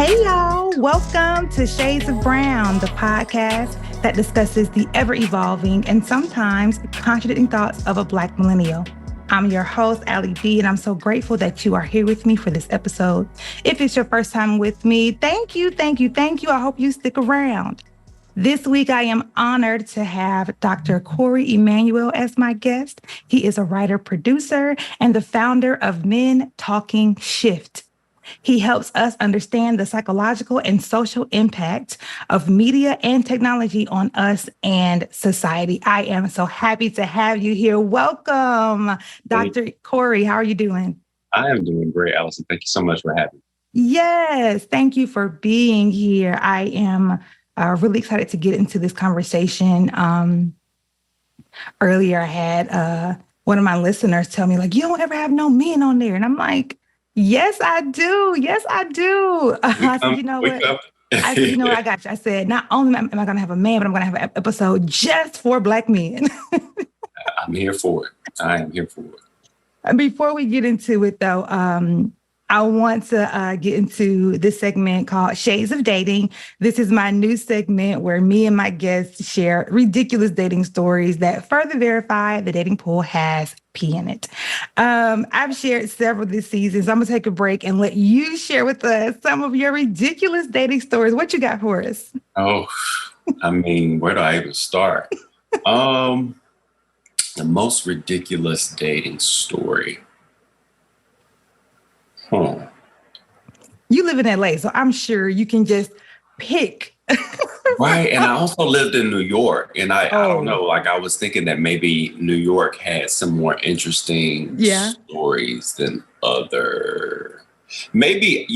Hey, y'all. Welcome to Shades of Brown, the podcast that discusses the ever-evolving and sometimes contradicting thoughts of a Black millennial. I'm your host, AlyB, and I'm so grateful that you are here with me for this episode. If it's your first time with me, thank you. I hope you stick around. This week, I am honored to have Dr. Corey Emanuel as my guest. He is a writer, producer, and the founder of Men Talking Shift. He helps us understand the psychological and social impact of media and technology on us and society. I am so happy to have you here. Welcome, Dr. Corey. How are you doing? I am doing great, Allison. Thank you so much for having me. Yes, thank you for being here. I am really excited to get into this conversation. Earlier, I had one of my listeners tell me, like, you don't ever have no men on there. And I'm like, yes, I do. I said, you know what? I got you. I said, not only am I going to have a man, but I'm going to have an episode just for Black men. I'm here for it. I am here for it. Before we get into it, though, I want to get into this segment called Shades of Dating. This is my new segment where me and my guests share ridiculous dating stories that further verify the dating pool has pee in it. I've shared several this season, so I'm going to take a break and let you share with us some of your ridiculous dating stories. What you got for us? Oh, I mean, where do I even start? The most ridiculous dating story. You live in LA, so I'm sure you can just pick. Right. And I also lived in New York. And I don't know, like I was thinking that maybe New York had some more interesting stories than other. Maybe,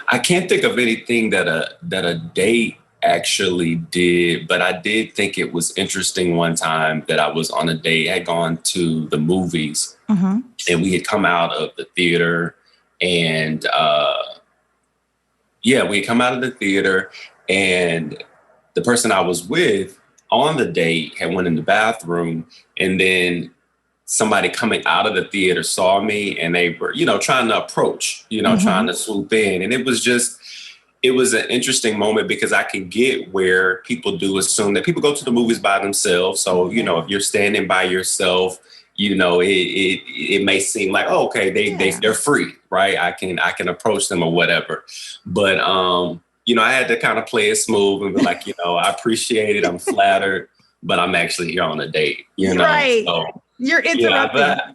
I can't think of anything that a date actually did, but I did think it was interesting one time that I was on a date, had gone to the movies, and we had come out of the theater, and we had come out of the theater, and the person I was with on the date had went in the bathroom, and then somebody coming out of the theater saw me, and they were, trying to approach, trying to swoop in, and it was an interesting moment because I can get where people do assume that people go to the movies by themselves. So, if you're standing by yourself, it may seem like, oh, okay, they're free, right? I can approach them or whatever. But, I had to kind of play it smooth and be like, I appreciate it. I'm flattered, but I'm actually here on a date, Right. So, you're interrupting.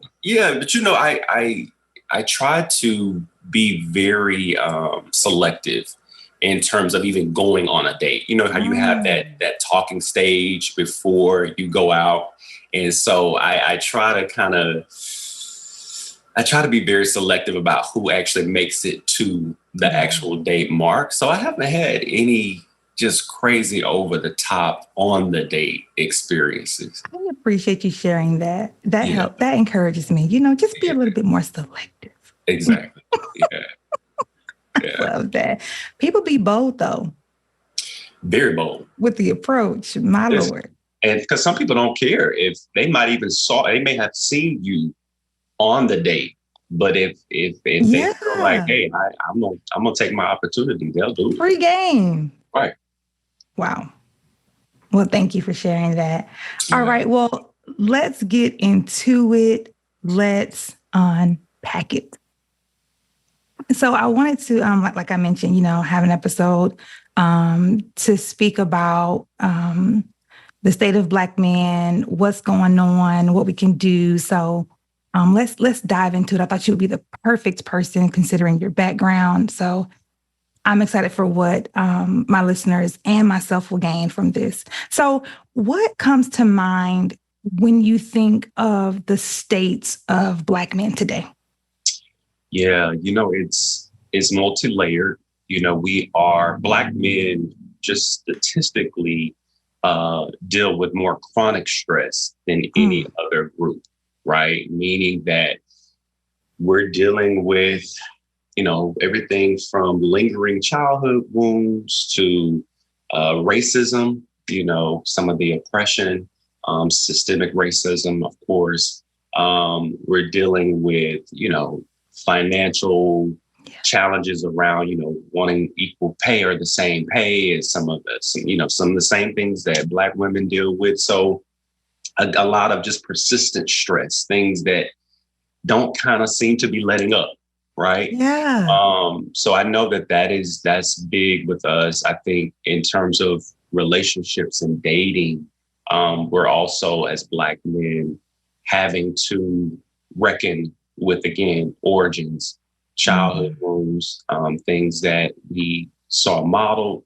I try to be very selective in terms of even going on a date. You know how you have that talking stage before you go out. And so I try to be very selective about who actually makes it to the actual date mark. So I haven't had any just crazy over the top on the date experiences. I appreciate you sharing that. That helps. That encourages me. Just be a little bit more selective. Exactly. Yeah. I love that. People be bold, though. Very bold. With the approach, my Lord. And because some people don't care if they they may have seen you on the date, but if they feel like, hey, I'm gonna take my opportunity, they'll do it. Free game. Right. Wow. Well, thank you for sharing that. Yeah. All right. Well, let's get into it. Let's unpack it. So I wanted to, like I mentioned, have an episode to speak about the state of Black men, what's going on, what we can do. So let's dive into it. I thought you would be the perfect person considering your background. So I'm excited for what my listeners and myself will gain from this. So what comes to mind when you think of the states of Black men today? Yeah, it's multi-layered. We are Black men just statistically deal with more chronic stress than any other group, right? Meaning that we're dealing with, everything from lingering childhood wounds to racism, some of the oppression, systemic racism, of course. We're dealing with, financial challenges around, wanting equal pay or the same pay as some of the same things that Black women deal with. So a lot of just persistent stress, things that don't kind of seem to be letting up. Right. Yeah. So I know that's big with us. I think in terms of relationships and dating, we're also, as Black men, having to reckon with, again, origins, childhood wounds, things that we saw modeled,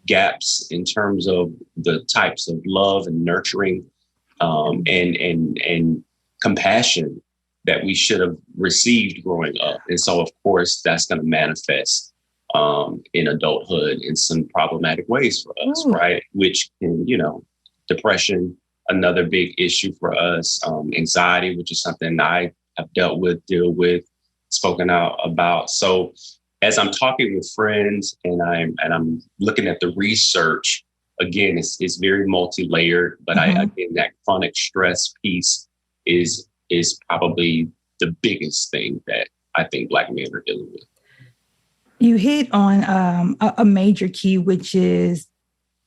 gaps in terms of the types of love and nurturing, and compassion that we should have received growing up. And so, of course, that's going to manifest in adulthood in some problematic ways for us, right? Which can, depression, another big issue for us, anxiety, which is something I have deal with, spoken out about. So as I'm talking with friends and I'm looking at the research, again, it's very multi-layered, but again, that chronic stress piece is probably the biggest thing that I think Black men are dealing with. You hit on a major key, which is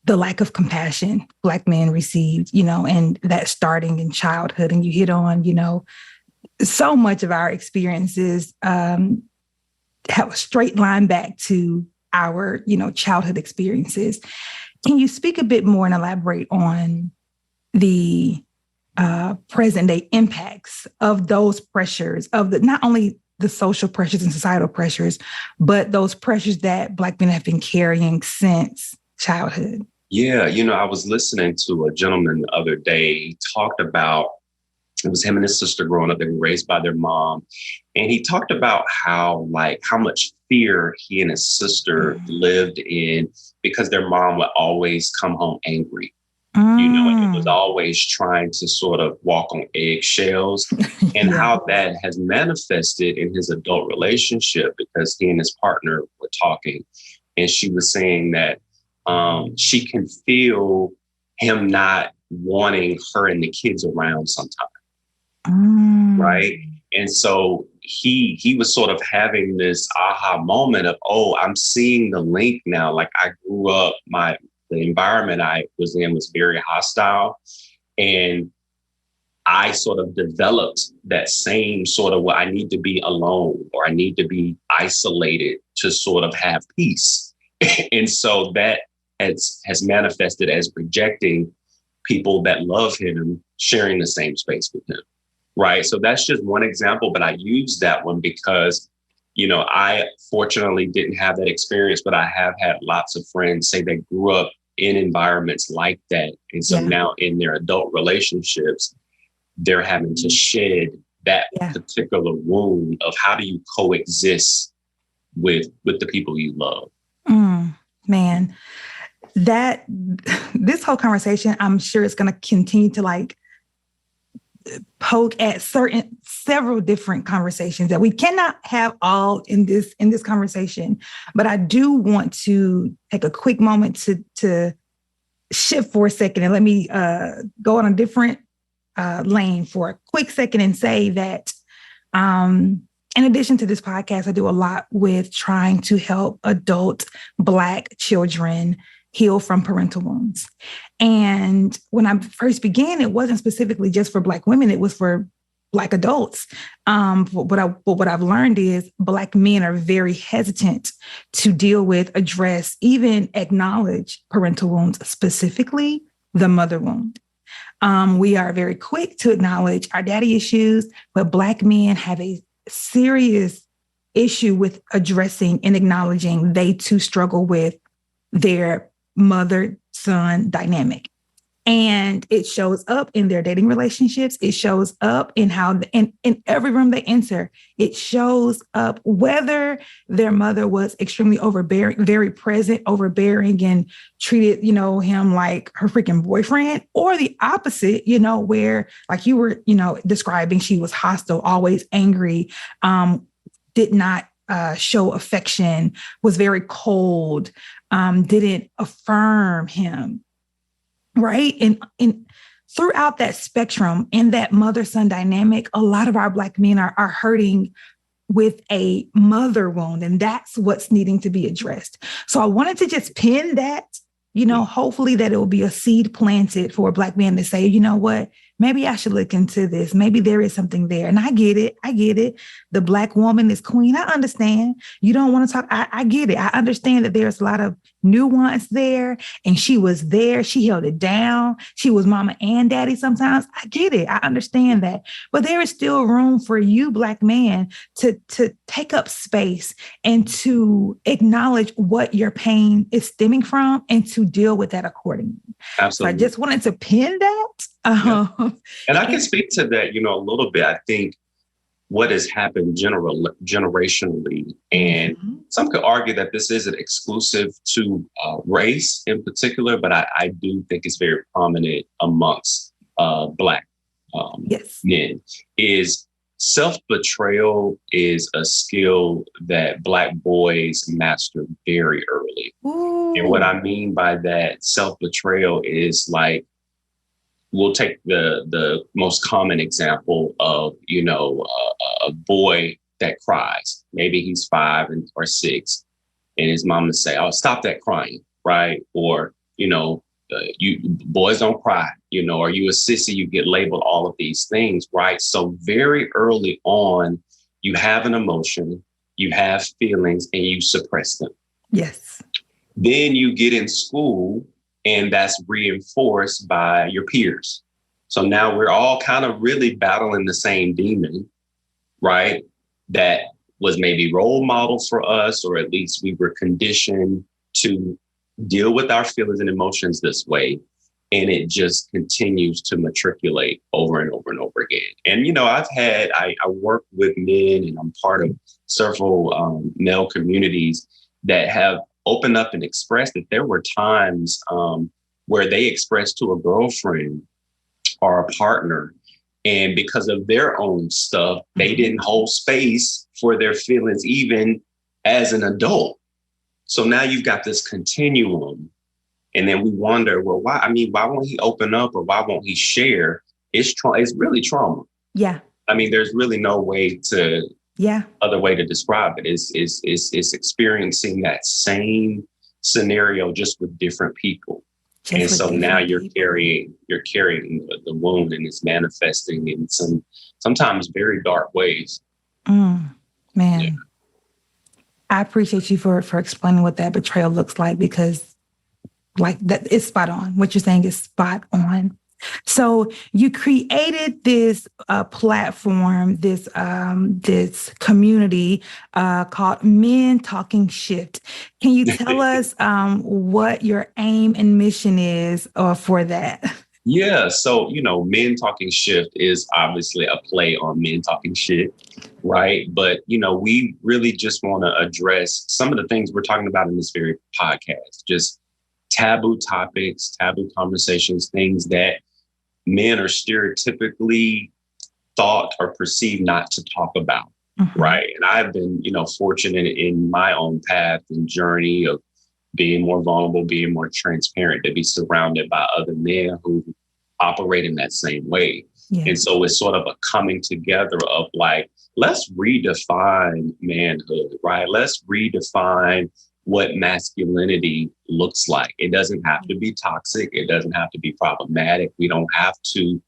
the lack of compassion Black men received, and that starting in childhood. And you hit on, so much of our experiences have a straight line back to our, childhood experiences. Can you speak a bit more and elaborate on the present day impacts of those pressures, of not only the social pressures and societal pressures, but those pressures that Black men have been carrying since childhood? Yeah, I was listening to a gentleman the other day. He talked about, it was him and his sister growing up. They were raised by their mom. And he talked about how much fear he and his sister lived in because their mom would always come home angry. And it was always trying to sort of walk on eggshells, and how that has manifested in his adult relationship, because he and his partner were talking and she was saying that she can feel him not wanting her and the kids around sometimes. Right. And so he was sort of having this aha moment of, I'm seeing the link now. Like, I grew up, the environment I was in was very hostile. And I sort of developed that same sort of, I need to be alone, or I need to be isolated to sort of have peace. And so that has manifested as rejecting people that love him, sharing the same space with him. Right. So that's just one example, but I use that one because, I fortunately didn't have that experience, but I have had lots of friends say they grew up in environments like that. And so now in their adult relationships, they're having to shed that particular wound of how do you coexist with the people you love. Man, this whole conversation, I'm sure it's going to continue to poke at several different conversations that we cannot have all in this conversation. But I do want to take a quick moment to shift for a second and let me go on a different lane for a quick second and say that in addition to this podcast, I do a lot with trying to help adult Black children heal from parental wounds. And when I first began, it wasn't specifically just for Black women, it was for Black adults. But what I've learned is Black men are very hesitant to deal with, address, even acknowledge parental wounds, specifically the mother wound. We are very quick to acknowledge our daddy issues, but Black men have a serious issue with addressing and acknowledging they too struggle with their mother-son dynamic. And it shows up in their dating relationships. It shows up in how, in every room they enter, it shows up whether their mother was extremely overbearing, very present, overbearing, and treated, him like her freaking boyfriend, or the opposite, where, like you were, describing, she was hostile, always angry, did not show affection, was very cold, didn't affirm him. Right. And throughout that spectrum, in that mother-son dynamic, a lot of our Black men are hurting with a mother wound, and that's what's needing to be addressed. So I wanted to just pin that, hopefully that it will be a seed planted for a Black man to say, you know what, maybe I should look into this. Maybe there is something there. And I get it. The Black woman is queen. I understand. You don't want to talk. I get it. I understand that there's a lot of nuance there, and she was there. She held it down. She was mama and daddy sometimes. I get it. I understand that. But there is still room for you, Black man, to take up space and to acknowledge what your pain is stemming from and to deal with that accordingly. Absolutely. So I just wanted to pin that. And I can speak to that, a little bit. I think what has happened generationally, and some could argue that this isn't exclusive to race in particular, but I do think it's very prominent amongst Black men, is self-betrayal is a skill that Black boys master very early. Ooh. And what I mean by that, self-betrayal is like, we'll take the most common example of, a boy that cries. Maybe he's 5 or 6, and his mom would say, "Oh, stop that crying," right? Or, you boys don't cry, are you a sissy? You get labeled all of these things, right? So very early on, you have an emotion, you have feelings, and you suppress them. Yes. Then you get in school, and that's reinforced by your peers. So now we're all kind of really battling the same demon, right? That was maybe role models for us, or at least we were conditioned to deal with our feelings and emotions this way. And it just continues to matriculate over and over and over again. And, I work with men, and I'm part of several male communities that have opened up and expressed that there were times where they expressed to a girlfriend or a partner, and because of their own stuff, they didn't hold space for their feelings, even as an adult. So now you've got this continuum. And then we wonder, well, why won't he open up, or why won't he share? It's really trauma. Yeah. There's really no other way to describe it. It's experiencing that same scenario just with different people. And so now you're carrying the wound, and it's manifesting in sometimes very dark ways. Man. Yeah. I appreciate you for explaining what that betrayal looks like, because like that is spot on. What you're saying is spot on. So you created this platform, this community called Men Talking Shift. Can you tell us what your aim and mission is for that? Yeah. So, Men Talking Shift is obviously a play on Men Talking Shit, right? But, we really just want to address some of the things we're talking about in this very podcast, just taboo topics, taboo conversations, things that men are stereotypically thought or perceived not to talk about, right? And I've been, fortunate in my own path and journey of being more vulnerable, being more transparent, to be surrounded by other men who operate in that same way. Yeah. And so it's sort of a coming together of like, let's redefine manhood, right? Let's redefine what masculinity looks like. It doesn't have to be toxic. It doesn't have to be problematic. We don't have to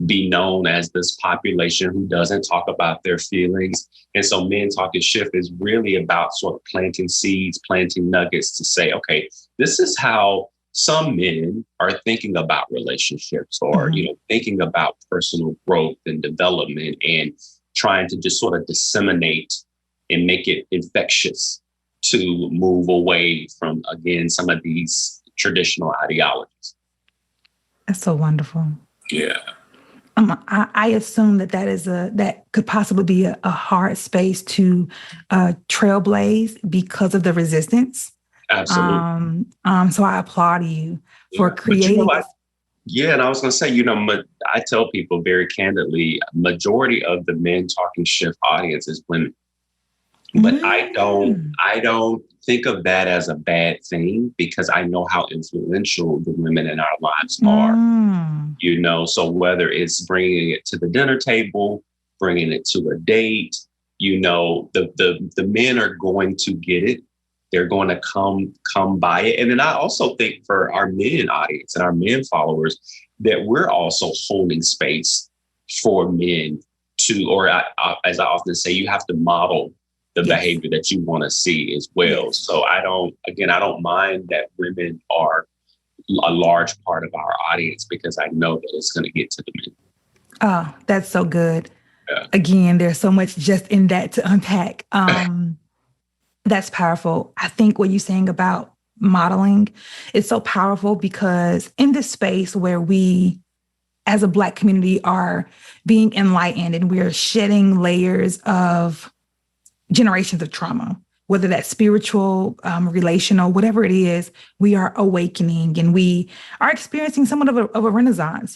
be known as this population who doesn't talk about their feelings. And so Men Talking Shift is really about sort of planting seeds, planting nuggets to say, okay, this is how some men are thinking about relationships, or, thinking about personal growth and development, and trying to just sort of disseminate and make it infectious to move away from, again, some of these traditional ideologies. That's so wonderful. Yeah. I assume that could possibly be a hard space to trailblaze because of the resistance. Absolutely. So I applaud you for creating. And I was going to say, I tell people very candidly, majority of the Men Talking Shift audience is women. But I don't think of that as a bad thing, because I know how influential the women in our lives are. So whether it's bringing it to the dinner table, bringing it to a date, the men are going to get it. They're going to come by it. And then I also think for our men audience and our men followers that we're also holding space for men to, or as I often say, you have to model the behavior that you want to see as well. So I don't mind that women are a large part of our audience because I know that it's going to get to the men. Oh, that's so good. Yeah. Again, there's so much just in that to unpack. That's powerful. I think what you're saying about modeling is so powerful because in this space where we, as a Black community, are being enlightened and we're shedding layers of generations of trauma, whether that's spiritual, relational, whatever it is, we are awakening and we are experiencing somewhat of a renaissance,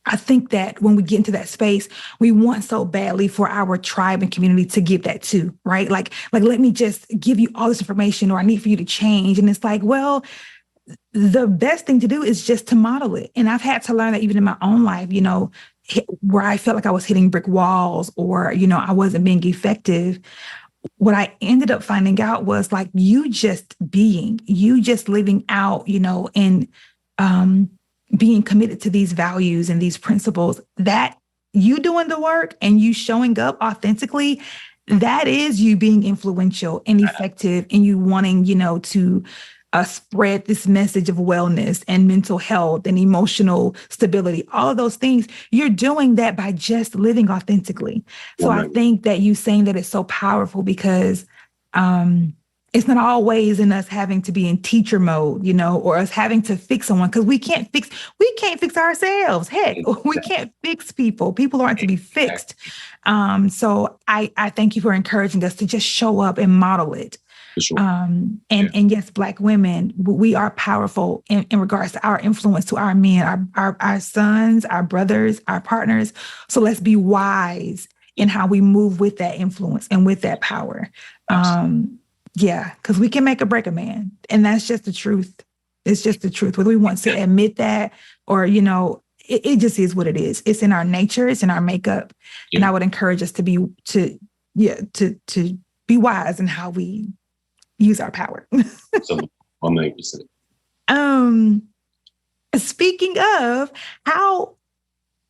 I think that when we get into that space, we want so badly for our tribe and community to give that too, right? Like, let me just give you all this information or I need for you to change. And it's like, well, the best thing to do is just to model it. And I've had to learn that even in my own life, where I felt like I was hitting brick walls or, I wasn't being effective. What I ended up finding out was like, you just living out, and, being committed to these values and these principles, that you doing the work and you showing up authentically, that is you being influential and effective and you wanting, to spread this message of wellness and mental health and emotional stability, all of those things. You're doing that by just living authentically. So I think that you saying that is so powerful because it's not always in us having to be in teacher mode, or us having to fix someone because we can't fix ourselves. Heck, we can't fix people. People aren't to be fixed. So I thank you for encouraging us to just show up and model it. Sure. And yes, Black women, we are powerful in regards to our influence to our men, our sons, our brothers, our partners. So let's be wise in how we move with that influence and with that power. Yeah, because we can make or break a man. And that's just the truth. It's just the truth. Whether we want to admit that or, it just is what it is. It's in our nature. It's in our makeup. Yeah. And I would encourage us to be wise in how we use our power. So 100%. Speaking of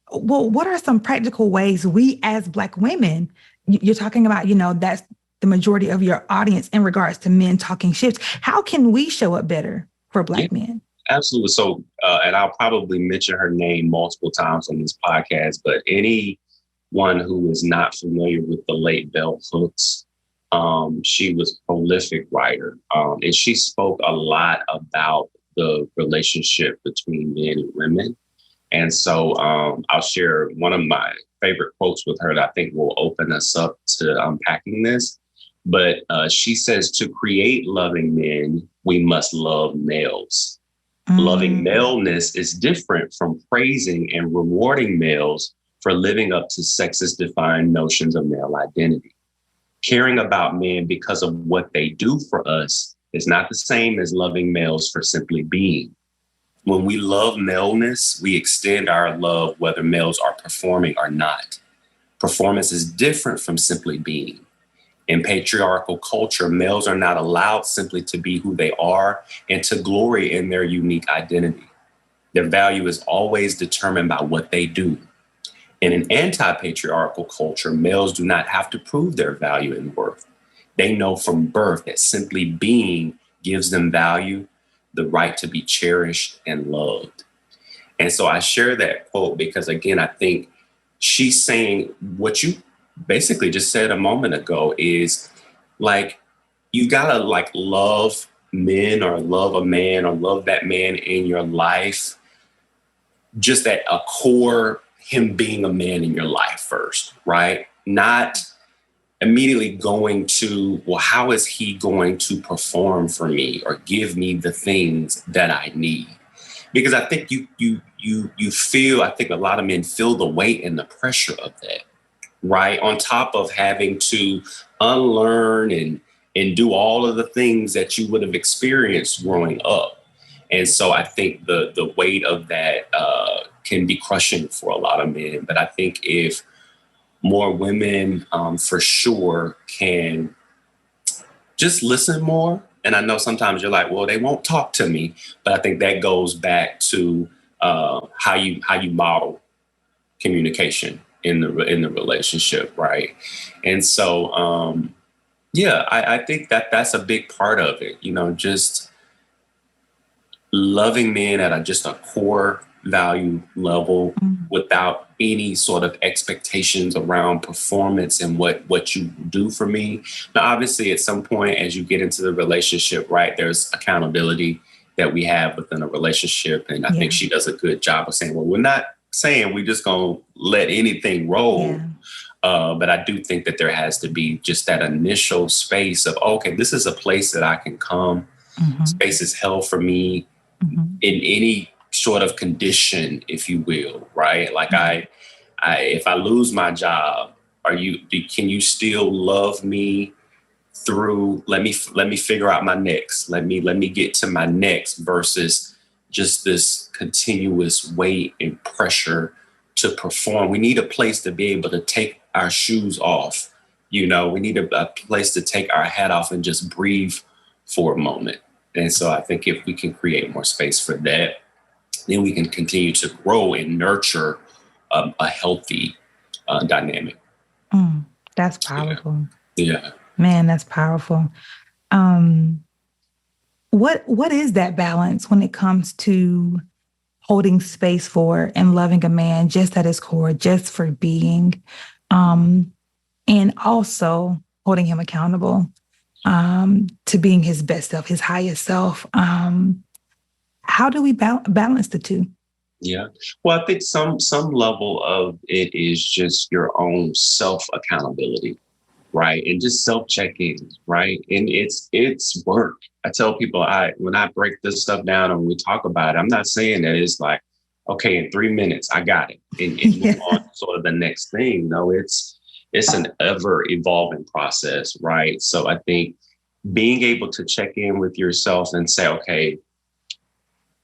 what are some practical ways we as Black women, you're talking about, that's the majority of your audience in regards to men talking shifts. How can we show up better for Black men? Absolutely. So, and I'll probably mention her name multiple times on this podcast, but anyone who is not familiar with the late Bell Hooks, she was a prolific writer, and she spoke a lot about the relationship between men and women. And so I'll share one of my favorite quotes with her that I think will open us up to unpacking this. But she says, to create loving men, we must love males. Loving maleness is different from praising and rewarding males for living up to sexist-defined notions of male identity. Caring about men because of what they do for us is not the same as loving males for simply being. When we love maleness, we extend our love whether males are performing or not. Performance is different from simply being. In patriarchal culture, males are not allowed simply to be who they are and to glory in their unique identity. Their value is always determined by what they do. In an anti-patriarchal culture, males do not have to prove their value and worth. They know from birth that simply being gives them value, the right to be cherished and loved. And so I share that quote because, again, I think she's saying what you basically just said a moment ago is like, you gotta like love men or love a man or love that man in your life, just at a core, him being a man in your life first, right? Not immediately going to, well, how is he going to perform for me or give me the things that I need? Because I think you feel, I think a lot of men feel the weight and the pressure of that, right? On top of having to unlearn and do all of the things that you would have experienced growing up. And so I think the weight of that can be crushing for a lot of men. But I think if more women for sure can just listen more. And I know sometimes you're like, well, they won't talk to me, but I think that goes back to how you model communication in the relationship, right? And so, I think that's a big part of it. Just loving men at just a core value level without any sort of expectations around performance and what you do for me. Now, obviously, at some point, as you get into the relationship, right, there's accountability that we have within a relationship. And I think she does a good job of saying, well, we're not saying we're just going to let anything roll. Yeah. But I do think that there has to be just that initial space of, okay, this is a place that I can come. Space is held for me in any sort of condition, if you will, right? Like I if I lose my job, can you still love me through, let me figure out my next, let me get to my next, versus just this continuous weight and pressure to perform. We need a place to be able to take our shoes off. We need a place to take our hat off and just breathe for a moment. And so I think if we can create more space for that, then we can continue to grow and nurture a healthy dynamic. That's powerful. Yeah. Man, that's powerful. What is that balance when it comes to holding space for and loving a man just at his core, just for being, and also holding him accountable to being his best self, his highest self? How do we balance the two? Yeah. Well, I think some level of it is just your own self accountability, right? And just self check-in, right? And it's work. I tell people when I break this stuff down and we talk about it, I'm not saying that it's like, okay, in 3 minutes, I got it. And move on to sort of the next thing. No, it's an ever evolving process, right? So I think being able to check in with yourself and say, okay,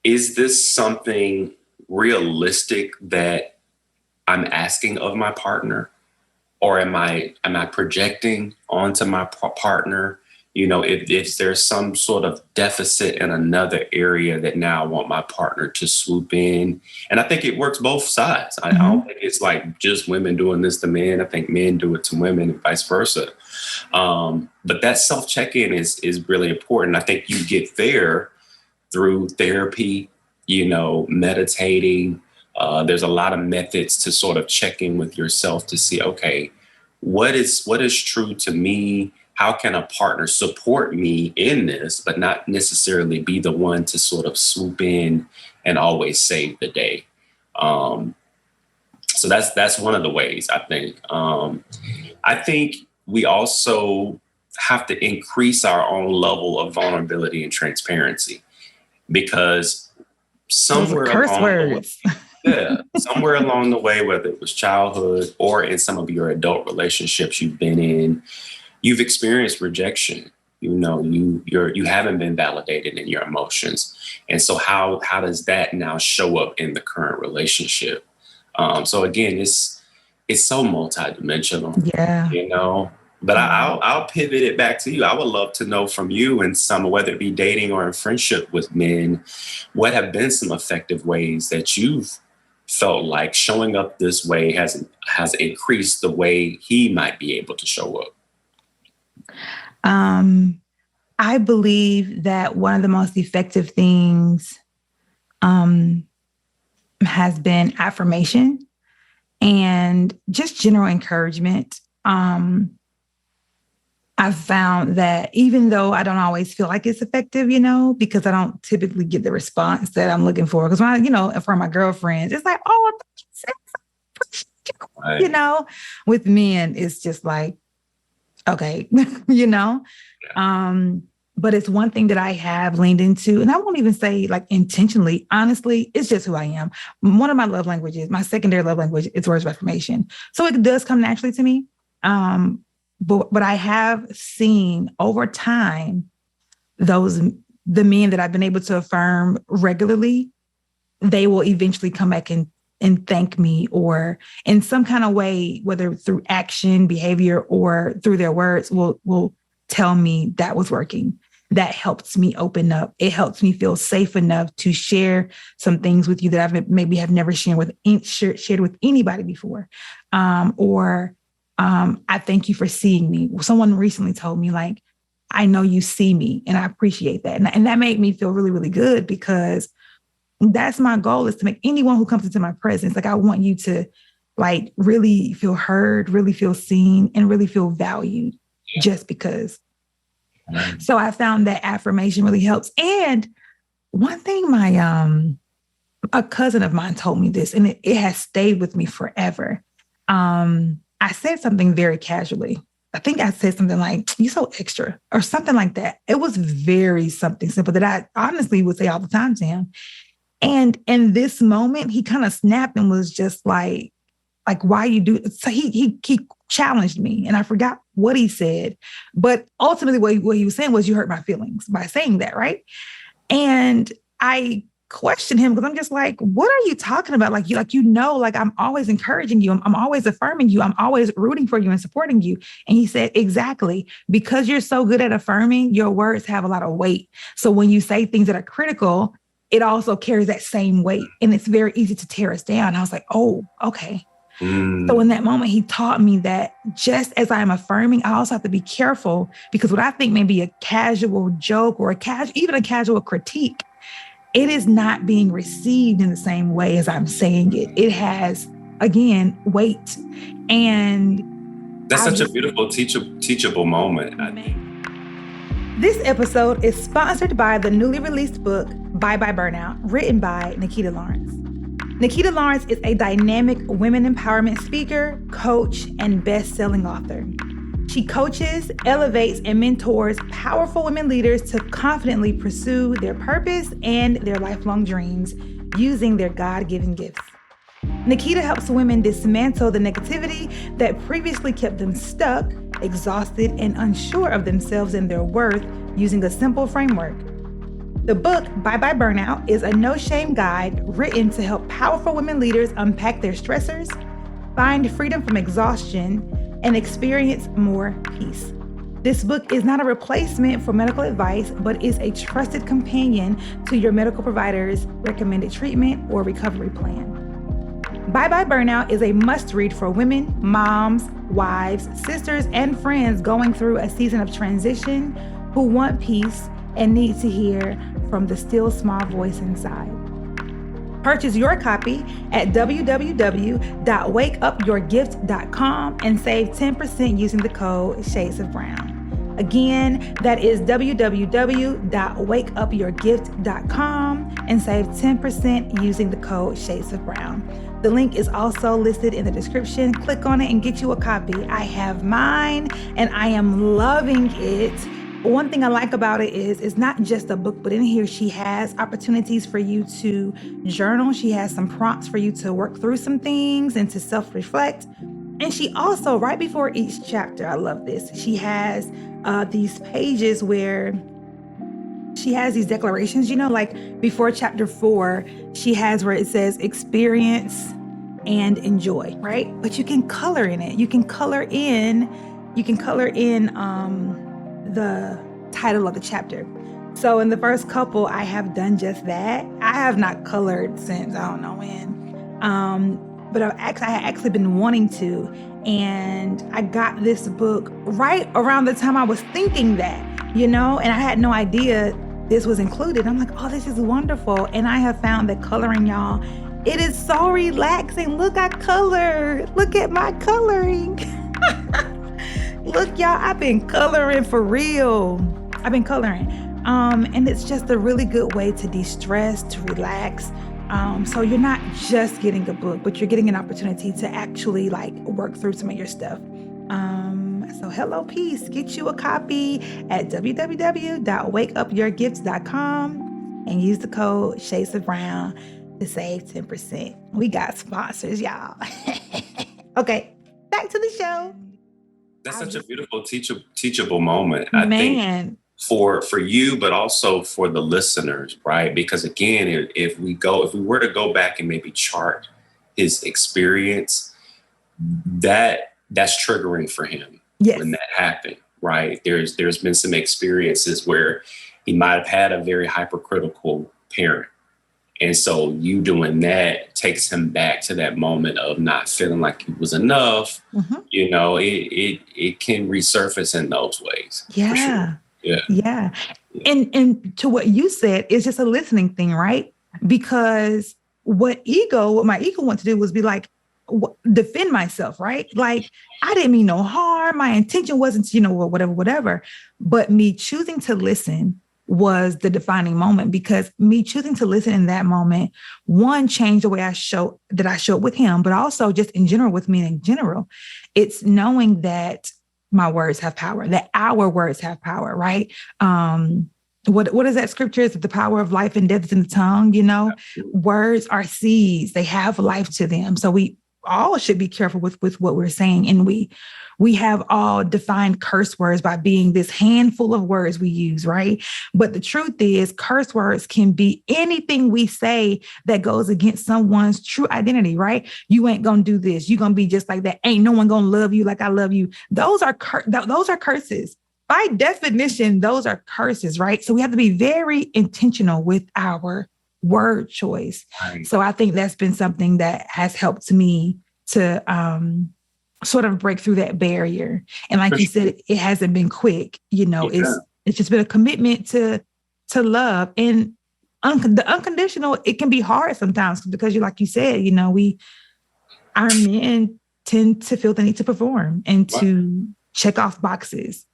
is this something realistic that I'm asking of my partner? Or am I projecting onto my partner? If there's some sort of deficit in another area that now I want my partner to swoop in. And I think it works both sides. I don't think it's like just women doing this to men. I think men do it to women and vice versa. But that self check-in is really important. I think you get there through therapy, meditating. There's a lot of methods to sort of check in with yourself to see, okay, what is true to me? How can a partner support me in this, but not necessarily be the one to sort of swoop in and always save the day? So that's one of the ways, I think. I think we also have to increase our own level of vulnerability and transparency, because somewhere somewhere along the way, whether it was childhood or in some of your adult relationships you've been in, you've experienced rejection. You haven't been validated in your emotions. And so how does that now show up in the current relationship? So again, it's so multidimensional. Yeah. But I'll pivot it back to you. I would love to know from you, and some, whether it be dating or in friendship with men, what have been some effective ways that you've felt like showing up this way has increased the way he might be able to show up? I believe that one of the most effective things has been affirmation and just general encouragement. I've found that even though I don't always feel like it's effective, because I don't typically get the response that I'm looking for. Because when for my girlfriends, it's like, oh, right. With men, it's just like, okay, but it's one thing that I have leaned into, and I won't even say like intentionally. Honestly, it's just who I am. One of my love languages, my secondary love language, is words of affirmation. So it does come naturally to me. But I have seen over time, the men that I've been able to affirm regularly, they will eventually come back and and thank me, or in some kind of way, whether through action, behavior, or through their words, will tell me that was working. That helps me open up. It helps me feel safe enough to share some things with you that I've maybe have never shared with anybody before. I thank you for seeing me. Someone recently told me, like, I know you see me, and I appreciate that. And that made me feel really, really good, because that's my goal, is to make anyone who comes into my presence, like, I want you to, like, really feel heard, really feel seen, and really feel valued, just because. So I found that affirmation really helps. And one thing a cousin of mine told me this, and it has stayed with me forever. I said something very casually. I think I said something like, "You so extra," or something like that. It was very something simple that I honestly would say all the time to him. And in this moment, he kind of snapped and was just like, why you do it? So he challenged me, and I forgot what he said. But ultimately what he was saying was, you hurt my feelings by saying that, right? And I questioned him, because I'm just like, what are you talking about? Like, I'm always encouraging you. I'm always affirming you. I'm always rooting for you and supporting you. And he said, exactly, because you're so good at affirming, your words have a lot of weight. So when you say things that are critical, it also carries that same weight, and it's very easy to tear us down. I was like, oh, okay. So in that moment, he taught me that just as I'm affirming, I also have to be careful, because what I think may be a casual joke or even a casual critique, it is not being received in the same way as I'm saying it. It has, again, weight. And that's such a beautiful teachable moment. This episode is sponsored by the newly released book, Bye Bye Burnout, written by Nikita Lawrence. Nikita Lawrence is a dynamic women empowerment speaker, coach, and best-selling author. She coaches, elevates, and mentors powerful women leaders to confidently pursue their purpose and their lifelong dreams using their God-given gifts. Nikita helps women dismantle the negativity that previously kept them stuck, exhausted, and unsure of themselves and their worth using a simple framework. The book, Bye Bye Burnout, is a no-shame guide written to help powerful women leaders unpack their stressors, find freedom from exhaustion, and experience more peace. This book is not a replacement for medical advice, but is a trusted companion to your medical provider's recommended treatment or recovery plan. Bye Bye Burnout is a must-read for women, moms, wives, sisters, and friends going through a season of transition who want peace and need to hear from the still small voice inside. Purchase your copy at www.wakeupyourgift.com and save 10% using the code Shades of Brown. Again, that is www.wakeupyourgift.com and save 10% using the code Shades of Brown. The link is also listed in the description. Click on it and get you a copy. I have mine and I am loving it. One thing I like about it is it's not just a book, but in here she has opportunities for you to journal. She has some prompts for you to work through some things and to self-reflect. And she also, right before each chapter, I love this, she has these pages where she has these declarations, like before chapter 4, she has where it says experience and enjoy, right? But you can color in it. You can color in the title of the chapter. So in the first couple, I have done just that. I have not colored since I don't know when. But I had actually been wanting to. And I got this book right around the time I was thinking that, and I had no idea this was included. I'm like, oh, this is wonderful. And I have found that coloring, y'all, it is so relaxing. Look, I colored. Look at my coloring. Look, y'all, I've been coloring for real. I've been coloring. And it's just a really good way to de-stress, to relax. So you're not just getting a book, but you're getting an opportunity to actually work through some of your stuff. So hello, peace. Get you a copy at www.wakeupyourgifts.com and use the code Shades of Brown to save 10%. We got sponsors, y'all. Okay, back to the show. That's such a beautiful teachable moment. I think for you, but also for the listeners, right? Because again, if we were to go back and maybe chart his experience, that's triggering for him Yes. when that happened, right? There's been some experiences where he might have had a very hypercritical parent. And so you doing that takes him back to that moment of not feeling like it was enough. Mm-hmm. You know, it can resurface in those ways. Yeah. For sure. Yeah. Yeah. And to what you said, it's just a listening thing, right? Because what my ego wants to do was be like, defend myself, right? Like, I didn't mean no harm. My intention wasn't, whatever. But me choosing to listen was the defining moment, because me choosing to listen in that moment, one, changed the way I show with him, but also just in general with me in general. It's knowing that my words have power, that our words have power, right? What is that scripture? Is the power of life and death is in the tongue? Words are seeds. They have life to them. So we all should be careful with what we're saying. And we have all defined curse words by being this handful of words we use, right? But the truth is, curse words can be anything we say that goes against someone's true identity, right? You ain't gonna do this. You're gonna be just like that. Ain't no one gonna love you like I love you. Those are curses. By definition, those are curses, right? So we have to be very intentional with our word choice. Right. So I think that's been something that has helped me to sort of break through that barrier. And like you said, it hasn't been quick. It's just been a commitment to love. And the unconditional, it can be hard sometimes because like you said, our men tend to feel the need to perform and to check off boxes.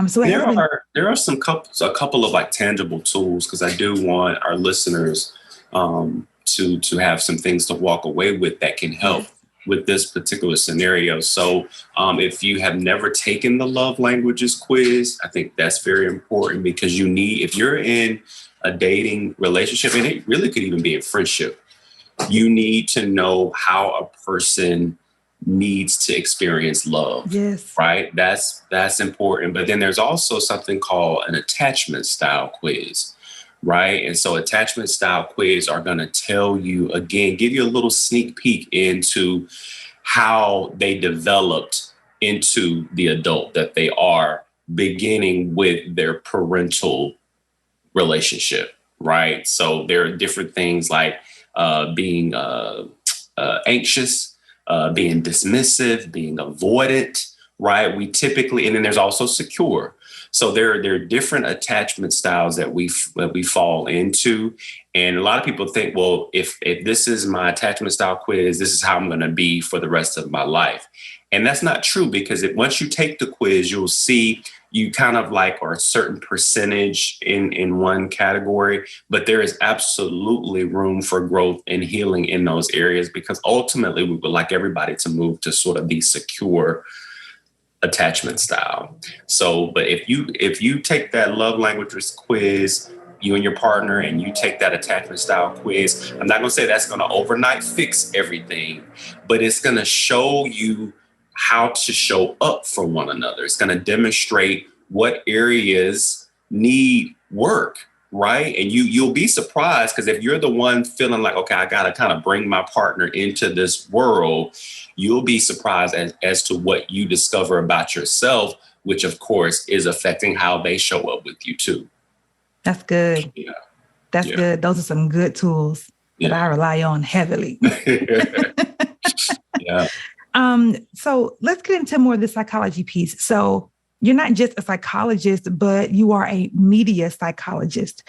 So there are a couple of like tangible tools, because I do want our listeners to have some things to walk away with that can help with this particular scenario. So if you have never taken the love languages quiz, I think that's very important, because if you're in a dating relationship, and it really could even be a friendship, you need to know how a person needs to experience love. Yes. Right? That's important. But then there's also something called an attachment style quiz. Right? And so attachment style quiz are going to tell you, again, give you a little sneak peek into how they developed into the adult that they are, beginning with their parental relationship. Right? So there are different things like being anxious, being dismissive, being avoidant, right? We typically, and then there's also secure. So there are different attachment styles that we fall into. And a lot of people think, well, if this is my attachment style quiz, this is how I'm going to be for the rest of my life. And that's not true, because once you take the quiz, you'll see you kind of like are a certain percentage in one category, but there is absolutely room for growth and healing in those areas, because ultimately we would like everybody to move to sort of the secure attachment style. So, but if you take that love languages quiz, you and your partner, and you take that attachment style quiz, I'm not going to say that's going to overnight fix everything, but it's going to show you how to show up for one another. It's going to demonstrate what areas need work, right? And you'll be surprised, because if you're the one feeling like, okay, I got to kind of bring my partner into this world, you'll be surprised as to what you discover about yourself, which of course is affecting how they show up with you too. That's good. Yeah. That's good. Those are some good tools that I rely on heavily. Yeah. So let's get into more of the psychology piece. So you're not just a psychologist, but you are a media psychologist.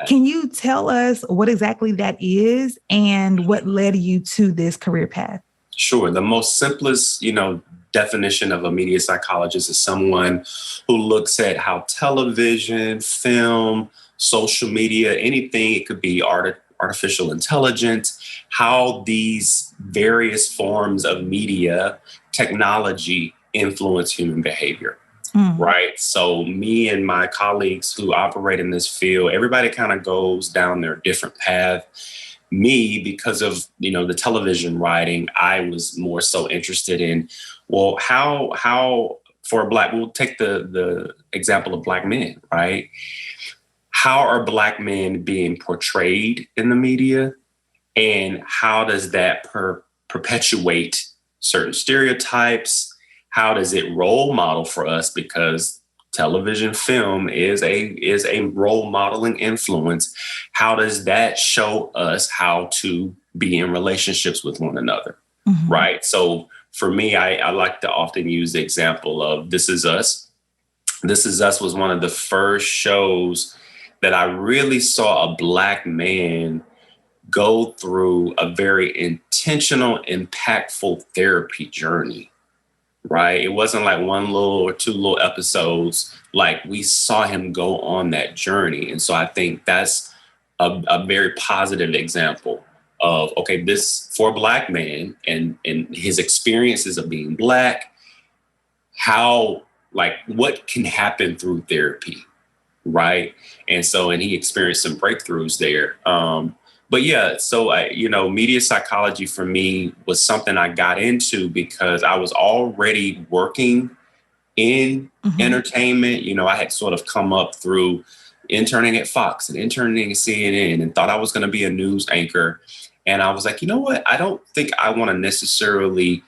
Can you tell us what exactly that is and what led you to this career path? Sure. The most simplest, definition of a media psychologist is someone who looks at how television, film, social media, anything, it could be artificial intelligence, how these various forms of media technology influence human behavior. Right. So me and my colleagues who operate in this field, everybody kind of goes down their different path. Me, because of, the television writing, I was more so interested in, well, how for we'll take the example of Black men, right? How are Black men being portrayed in the media? And how does that perpetuate certain stereotypes? How does it role model for us? Because television film is a role modeling influence. How does that show us how to be in relationships with one another? Mm-hmm. Right. So for me, I like to often use the example of This Is Us. This Is Us was one of the first shows that I really saw a Black man go through a very intentional, impactful therapy journey, right? It wasn't like one little or two little episodes. Like, we saw him go on that journey. And so I think that's a very positive example of, okay, this for a Black man and his experiences of being Black, how, like, what can happen through therapy, right? And he experienced some breakthroughs there. But yeah, so media psychology for me was something I got into because I was already working in entertainment. I had sort of come up through interning at Fox and interning at CNN and thought I was going to be a news anchor. And I was like, you know what? I don't think I want to necessarily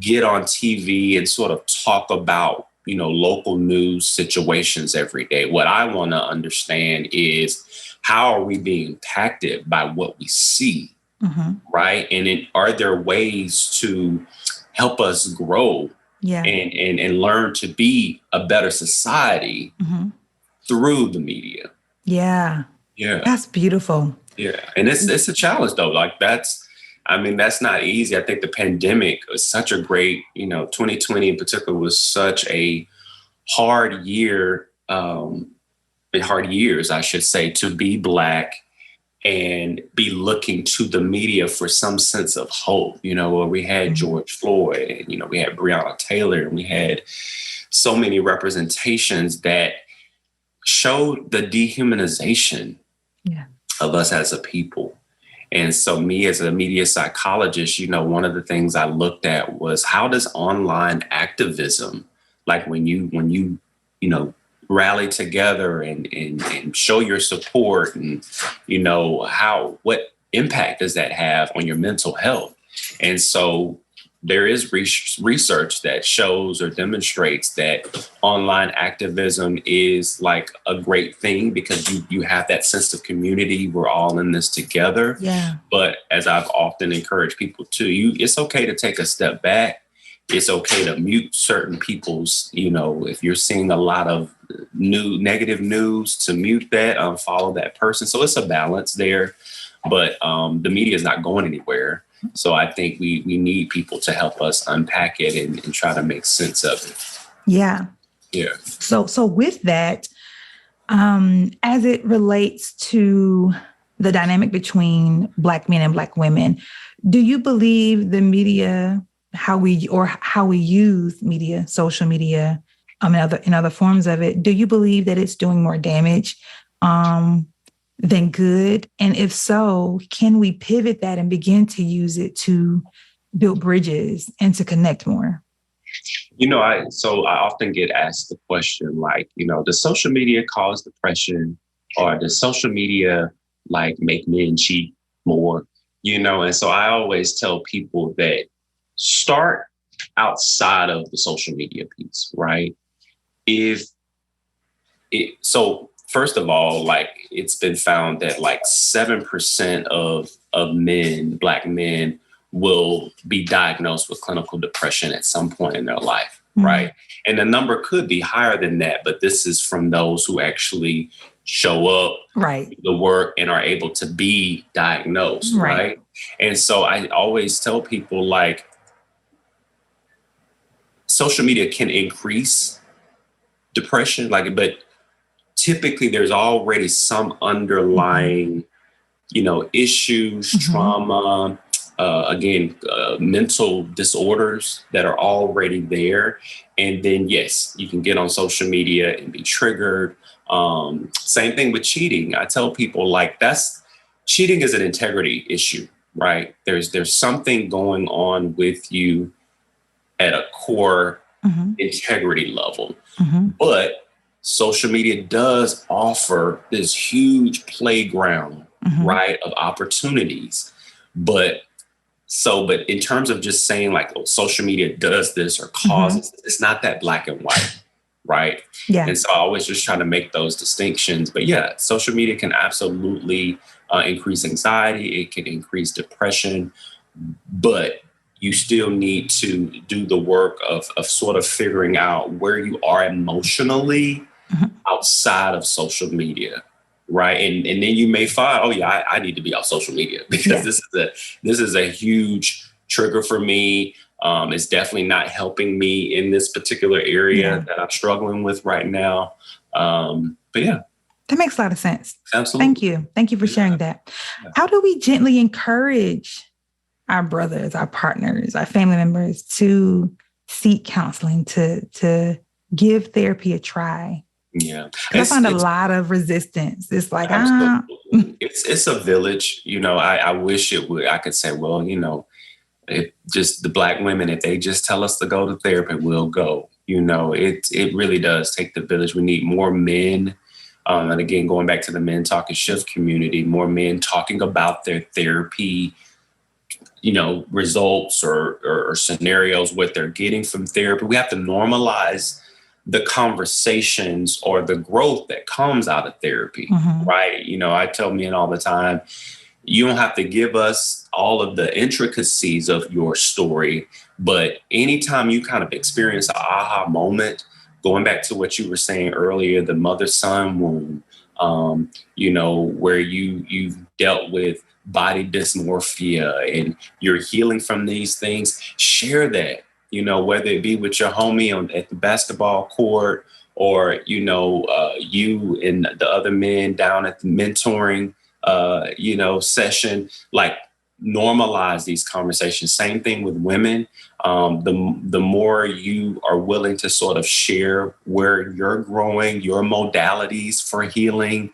get on TV and sort of talk about, local news situations every day. What I want to understand is, how are we being impacted by what we see, right? And are there ways to help us grow and learn to be a better society through the media? Yeah. Yeah. That's beautiful. Yeah. And it's a challenge, though. Like, that's not easy. I think the pandemic was such a great, 2020 in particular was such a hard year, hard years, I should say, to be Black and be looking to the media for some sense of hope, where we had George Floyd and, we had Breonna Taylor, and we had so many representations that showed the dehumanization of us as a people. And so me as a media psychologist, one of the things I looked at was, how does online activism, like when you rally together and show your support, and what impact does that have on your mental health? And so there is research that shows or demonstrates that online activism is like a great thing, because you have that sense of community. We're all in this together. Yeah. But as I've often encouraged people to, it's okay to take a step back. It's okay to mute certain people's, if you're seeing a lot of negative news, to mute that, unfollow that person. So it's a balance there, but the media is not going anywhere. So I think we need people to help us unpack it and try to make sense of it. Yeah. Yeah. So with that, as it relates to the dynamic between Black men and Black women, do you believe the media, how we use media, social media, in other forms of it, do you believe that it's doing more damage than good? And if so, can we pivot that and begin to use it to build bridges and to connect more? I often get asked the question, like, does social media cause depression, or does social media like make men cheat more? And so I always tell people that start outside of the social media piece, right? First of all, like, it's been found that like 7% of men, Black men, will be diagnosed with clinical depression at some point in their life, right? And the number could be higher than that, but this is from those who actually show up, do the work, and are able to be diagnosed, right? And so I always tell people, like, social media can increase depression, but typically there's already some underlying, issues, trauma, mental disorders that are already there. And then, yes, you can get on social media and be triggered. Same thing with cheating. I tell people, like, cheating is an integrity issue, right? There's something going on with you at a core integrity level. But social media does offer this huge playground, right, of opportunities. But So, but in terms of just saying like, oh, social media does this or Mm-hmm. causes, it's not that black and white, right? Yeah. And so I always just try to make those distinctions. But yeah, social media can absolutely increase anxiety. It can increase depression, but you still need to do the work of sort of figuring out where you are emotionally Mm-hmm. outside of social media, right? And then you may find, oh yeah, I need to be off social media because Yeah. this is a huge trigger for me. It's definitely not helping me in this particular area Yeah. that I'm struggling with right now. But yeah, That makes a lot of sense. Thank absolutely. you. Thank you for Yeah, sharing that. yeah. How do we gently encourage our brothers, our partners, our family members to seek counseling, to give therapy a try? Yeah. Because I find a lot of resistance. It's like, Absolutely. It's a village. I wish it would. I could say, well, if just the Black women, if they just tell us to go to therapy, we'll go. It really does take the village. We need more men. And again, going back to the Men Talking Shift community, more men talking about their therapy, results or scenarios, what they're getting from therapy. We have to normalize the conversations or the growth that comes out of therapy, mm-hmm. right? I tell men all the time, you don't have to give us all of the intricacies of your story, but anytime you kind of experience an aha moment, going back to what you were saying earlier, the mother-son wound, where you've dealt with body dysmorphia and you're healing from these things, share that, whether it be with your homie at the basketball court or, you and the other men down at the mentoring, session, like normalize these conversations. Same thing with women. The more you are willing to sort of share where you're growing, your modalities for healing,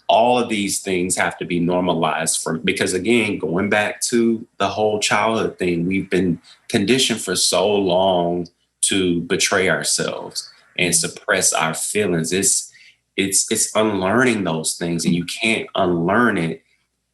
all of these things have to be normalized because again, going back to the whole childhood thing, we've been conditioned for so long to betray ourselves and suppress our feelings. It's unlearning those things, and you can't unlearn it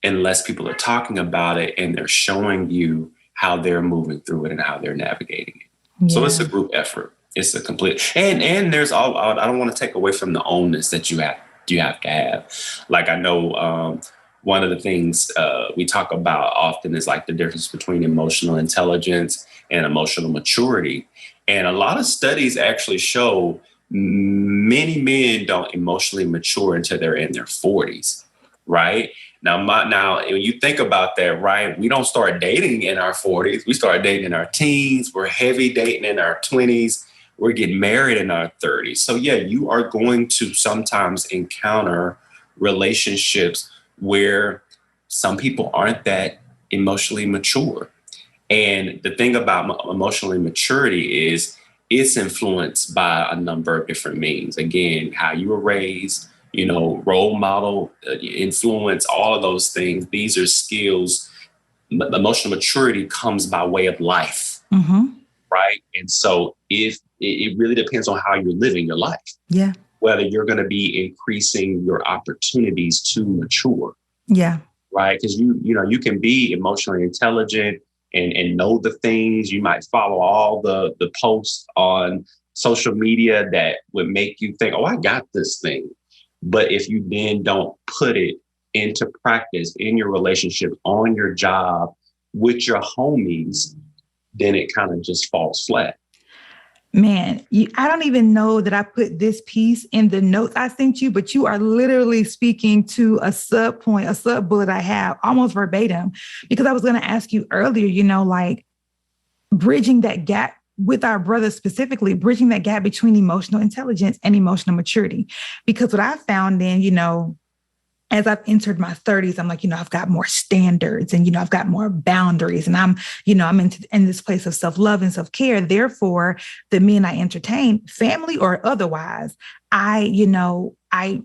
unless people are talking about it and they're showing you how they're moving through it and how they're navigating it. Yeah. So it's a group effort. It's a complete, and there's all, I don't want to take away from the onus that you have to have. Like I know one of the things we talk about often is like the difference between emotional intelligence and emotional maturity. And a lot of studies actually show many men don't emotionally mature until they're in their 40s, right? Now, when you think about that, right, we don't start dating in our 40s. We start dating in our teens. We're heavy dating in our 20s. We're getting married in our 30s. So yeah, you are going to sometimes encounter relationships where some people aren't that emotionally mature. And the thing about emotional maturity is it's influenced by a number of different means. Again, how you were raised, role model, influence, all of those things. These are skills. Emotional maturity comes by way of life, right? And so if it really depends on how you're living your life, yeah, whether you're going to be increasing your opportunities to mature, yeah, right? Because you can be emotionally intelligent and know the things. You might follow all the posts on social media that would make you think, oh, I got this thing. But if you then don't put it into practice in your relationship, on your job, with your homies, then it kind of just falls flat. Man, I don't even know that I put this piece in the notes I sent you, but you are literally speaking to a sub bullet I have almost verbatim, because I was going to ask you earlier, like bridging that gap with our brothers, specifically bridging that gap between emotional intelligence and emotional maturity. Because what I found then, as I've entered my 30s, I'm like, I've got more standards and, I've got more boundaries, and I'm in this place of self-love and self-care. Therefore, the men I entertain, family or otherwise, I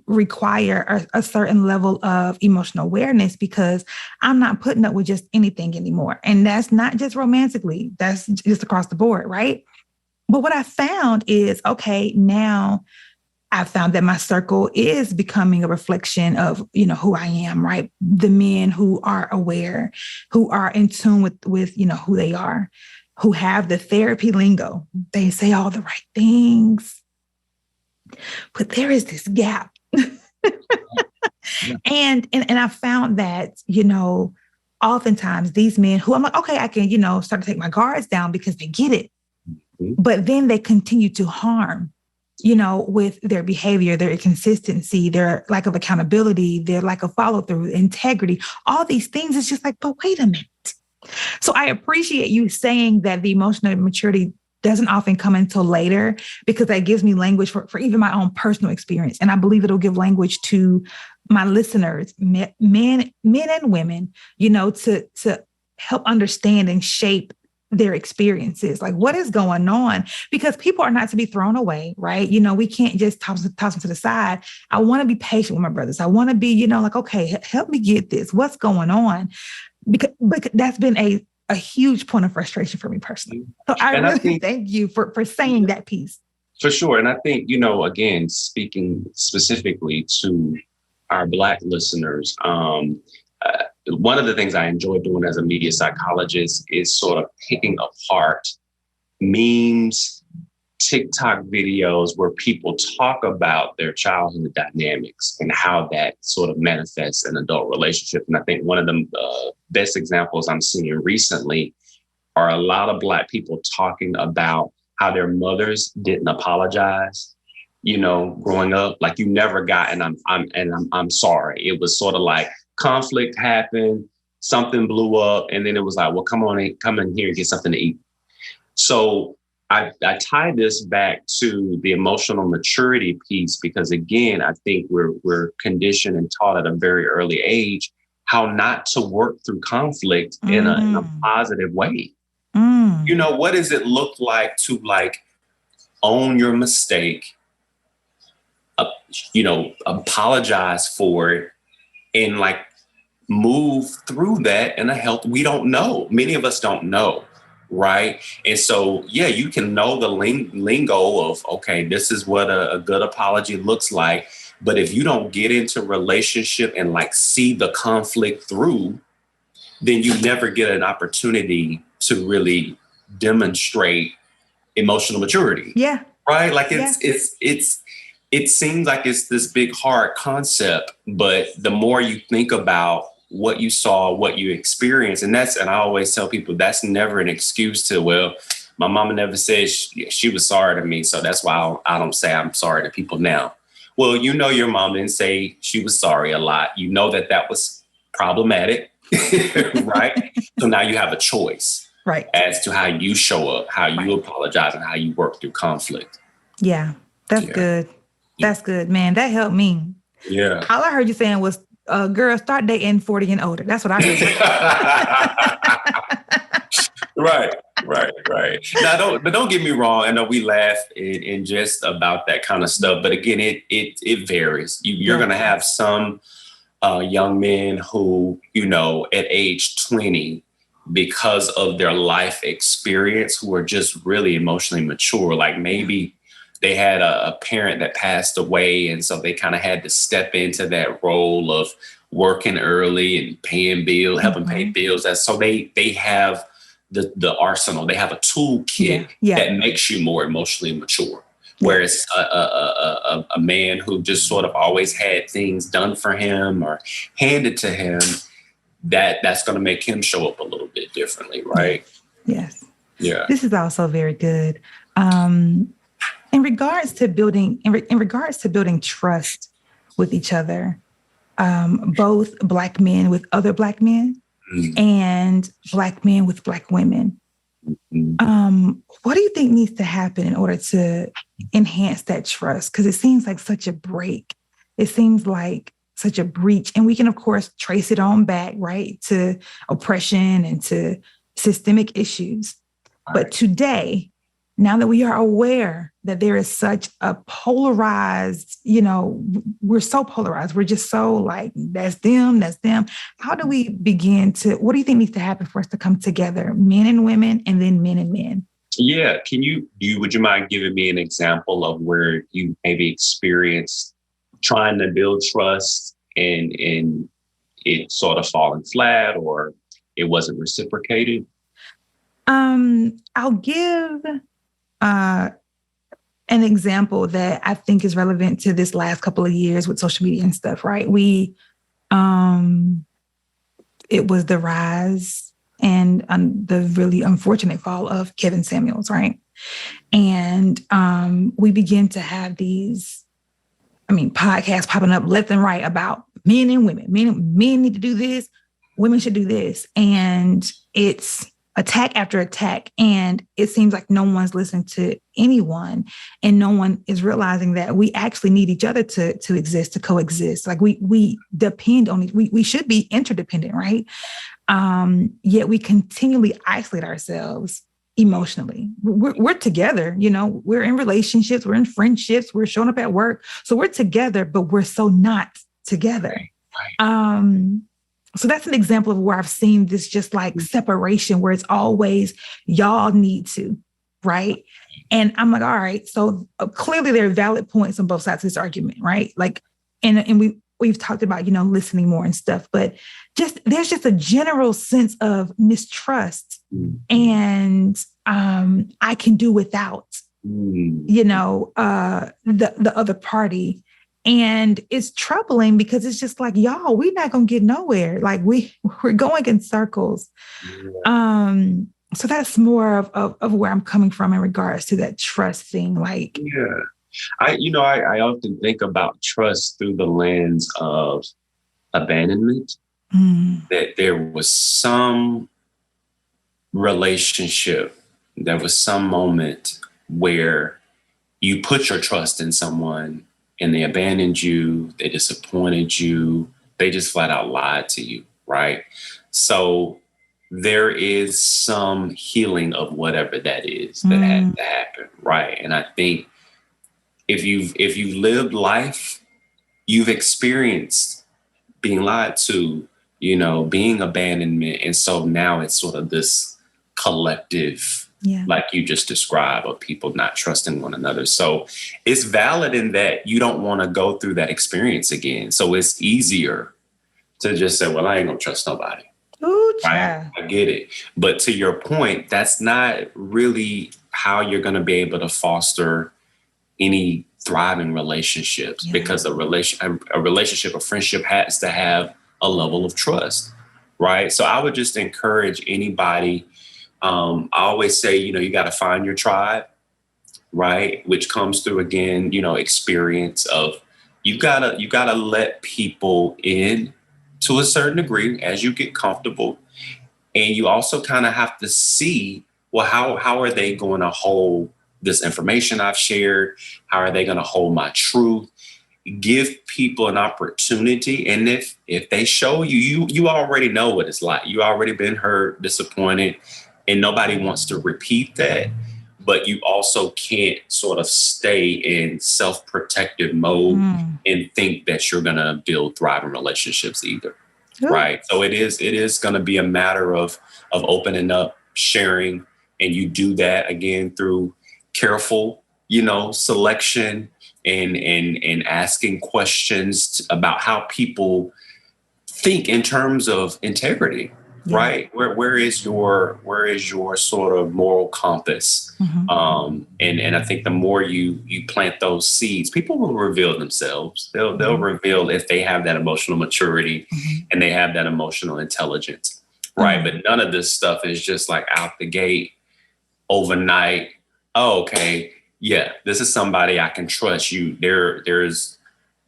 require a certain level of emotional awareness, because I'm not putting up with just anything anymore. And that's not just romantically, that's just across the board, right? But what I found is, okay, now I found that my circle is becoming a reflection of, who I am, right? The men who are aware, who are in tune with who they are, who have the therapy lingo. They say all the right things, but there is this gap. Yeah. And I found that, oftentimes these men who I'm like, okay, I can, start to take my guards down because they get it. Mm-hmm. But then they continue to harm, with their behavior, their inconsistency, their lack of accountability, their lack of follow through, integrity, all these things. It's just like, but wait a minute. So I appreciate you saying that the emotional maturity doesn't often come until later, because that gives me language for even my own personal experience. And I believe it'll give language to my listeners, men and women, to help understand and shape their experiences. Like, what is going on? Because people are not to be thrown away, right? We can't just toss them to the side. I want to be patient with my brothers. I want to be, like, okay, help me get this. What's going on? Because that's been a huge point of frustration for me personally. So I think, thank you for saying that piece. For sure. And I think, again, speaking specifically to our Black listeners, one of the things I enjoy doing as a media psychologist is sort of picking apart memes, TikTok videos where people talk about their childhood dynamics and how that sort of manifests in adult relationship. And I think one of the best examples I'm seeing recently are a lot of Black people talking about how their mothers didn't apologize, growing up. Like, you never got, I'm sorry. It was sort of like conflict happened, something blew up, and then it was like, well, come in here and get something to eat. So I tie this back to the emotional maturity piece, because again, I think we're conditioned and taught at a very early age how not to work through conflict in a positive way. What does it look like to own your mistake, apologize for it, and move through that in a health? We don't know. Many of us don't know. Right. And so, yeah, you can know the lingo of, okay, this is what a good apology looks like. But if you don't get into relationship and see the conflict through, then you never get an opportunity to really demonstrate emotional maturity. Yeah. Right. It seems like it's this big, hard concept, but the more you think about what you saw, what you experienced, and I always tell people that's never an excuse to, well, my mama never said she was sorry to me, so that's why I don't say I'm sorry to people now. Well, your mom didn't say she was sorry a lot. That was problematic, right? So now you have a choice, right, as to how you show up, how you apologize, and how you work through conflict. Yeah, that's good. That's good, man. That helped me. Yeah. All I heard you saying was, girl, start dating 40 and older. That's what I heard. Right. Now, don't get me wrong. I know we laugh in jest about that kind of stuff, but again, it varies. You're going to have some young men who, at age 20, because of their life experience, who are just really emotionally mature. Like, maybe they had a parent that passed away, and so they kind of had to step into that role of working early and paying bills, helping pay bills. And so they have the arsenal. They have a toolkit that makes you more emotionally mature. Whereas a man who just sort of always had things done for him or handed to him, that's going to make him show up a little bit differently, right? Yes. Yeah. This is also very good. In regards to building trust with each other, both Black men with other Black men and Black men with Black women, what do you think needs to happen in order to enhance that trust? Because it seems like such a break. It seems like such a breach. And we can, of course, trace it on back, right, to oppression and to systemic issues. But today, now that we are aware that there is such a polarized, we're so polarized. We're just so that's them. How do we begin to, what do you think needs to happen for us to come together, men and women, and then men and men? Yeah. Would you mind giving me an example of where you maybe experienced trying to build trust and it sort of falling flat or it wasn't reciprocated? I'll give an example that I think is relevant to this last couple of years with social media and stuff, right? It was the rise and the really unfortunate fall of Kevin Samuels, right? And we begin to have these, podcasts popping up left and right about men and women. Men need to do this, women should do this. And it's attack after attack. And it seems like no one's listening to anyone. And no one is realizing that we actually need each other to exist, to coexist. Like we depend on we should be interdependent, right? Yet we continually isolate ourselves emotionally. We're together, we're in relationships, we're in friendships, we're showing up at work. So we're together, but we're so not together. Right. So that's an example of where I've seen this just like separation where it's always y'all need to, right? And I'm like, all right, so clearly there are valid points on both sides of this argument, right? Like, and we've talked about, listening more and stuff, but there's just a general sense of mistrust and I can do without, the other party. And it's troubling because it's just like, y'all, we're not going to get nowhere. Like we're going in circles. So that's more of where I'm coming from in regards to that trust thing. Like, yeah, I often think about trust through the lens of abandonment, that there was some relationship, there was some moment where you put your trust in someone and they abandoned you, they disappointed you, they just flat out lied to you, right? So there is some healing of whatever that is that had to happen, right? And I think if you've lived life, you've experienced being lied to, being abandonment. And so now it's sort of this collective, like you just described, of people not trusting one another. So it's valid in that you don't want to go through that experience again. So it's easier to just say, well, I ain't gonna trust nobody. Ooh, right? I get it. But to your point, that's not really how you're going to be able to foster any thriving relationships, because a relationship, a friendship has to have a level of trust, right? So I would just encourage anybody. I always say, you got to find your tribe, right? Which comes through, again, experience of you gotta let people in to a certain degree as you get comfortable. And you also kind of have to see, well, how are they going to hold this information I've shared? How are they going to hold my truth? Give people an opportunity. And if they show you already know what it's like. You already been hurt, disappointed, and nobody wants to repeat that. But you also can't sort of stay in self-protective mode and think that you're going to build thriving relationships either. Ooh. Right. So it is going to be a matter of opening up, sharing, and you do that again through careful, selection and asking questions about how people think in terms of integrity. Yeah. Right. Where is your sort of moral compass? Mm-hmm. And I think the more you plant those seeds, people will reveal themselves. They'll reveal if they have that emotional maturity and they have that emotional intelligence. Right. But none of this stuff is just like out the gate overnight. Oh, okay. Yeah, this is somebody I can trust. You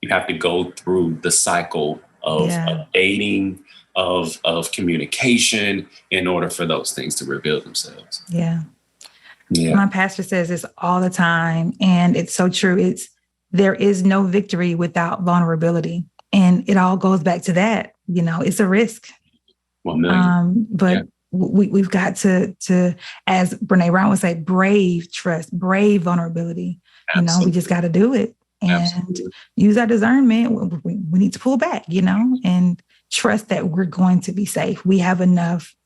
have to go through the cycle of dating, of communication in order for those things to reveal themselves. Yeah. My pastor says this all the time, and it's so true. There is no victory without vulnerability. And it all goes back to that. It's a risk. But we've got to, as Brene Brown would say, brave trust, brave vulnerability. Absolutely. We just got to do it and use our discernment. We need to pull back, and trust that we're going to be safe. We have enough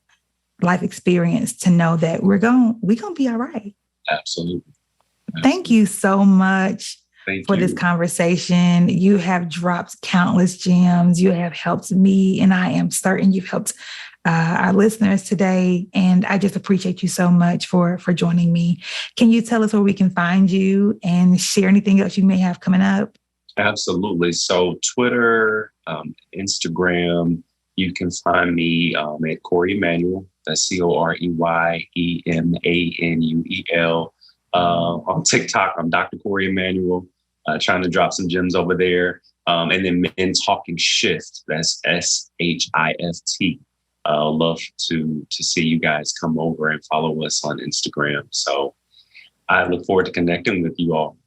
life experience to know that we're going to be all right. Absolutely. Thank you so much for this conversation. You have dropped countless gems. You have helped me, and I am certain you've helped our listeners today. And I just appreciate you so much for joining me. Can you tell us where we can find you and share anything else you may have coming up? Absolutely. So Twitter, Instagram, you can find me at Corey Emanuel. That's CoreyEmanuel. On TikTok, I'm Dr. Corey Emanuel, trying to drop some gems over there. And then Men Talking Shift, that's SHIFT. Love to see you guys come over and follow us on Instagram. So I look forward to connecting with you all.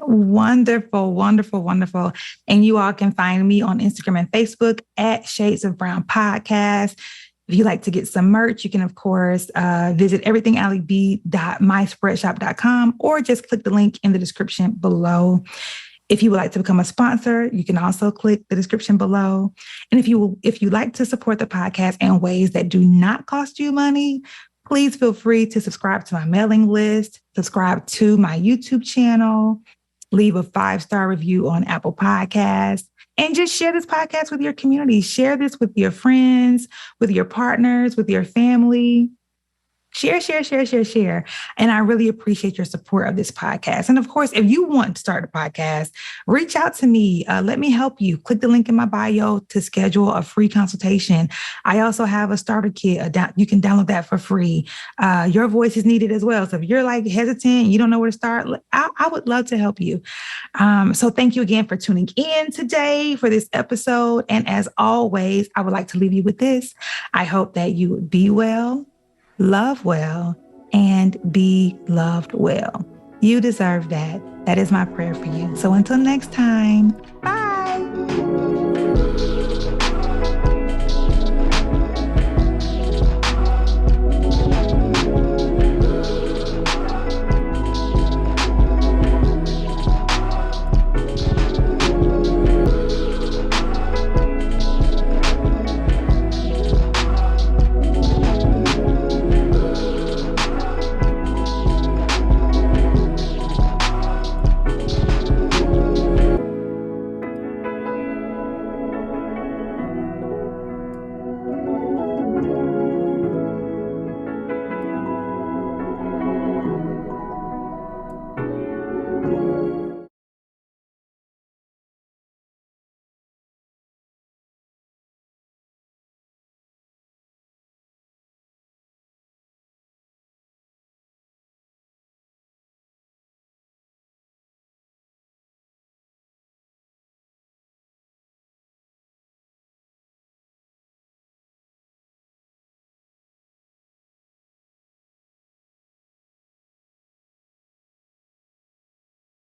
Wonderful, wonderful, wonderful. And you all can find me on Instagram and Facebook at Shades of Brown Podcast. If you like to get some merch, you can, of course, visit everythingalyb.myspreadshop.com or just click the link in the description below. If you would like to become a sponsor, you can also click the description below. And if you like to support the podcast in ways that do not cost you money, please feel free to subscribe to my mailing list, subscribe to my YouTube channel, leave a 5-star review on Apple Podcasts, and just share this podcast with your community. Share this with your friends, with your partners, with your family. Share. And I really appreciate your support of this podcast. And of course, if you want to start a podcast, reach out to me. Let me help you. Click the link in my bio to schedule a free consultation. I also have a starter kit. You can download that for free. Your voice is needed as well. So if you're like hesitant, you don't know where to start, I would love to help you. So thank you again for tuning in today for this episode. And as always, I would like to leave you with this. I hope that you would be well, love well, and be loved well. You deserve that. That is my prayer for you. So until next time, bye.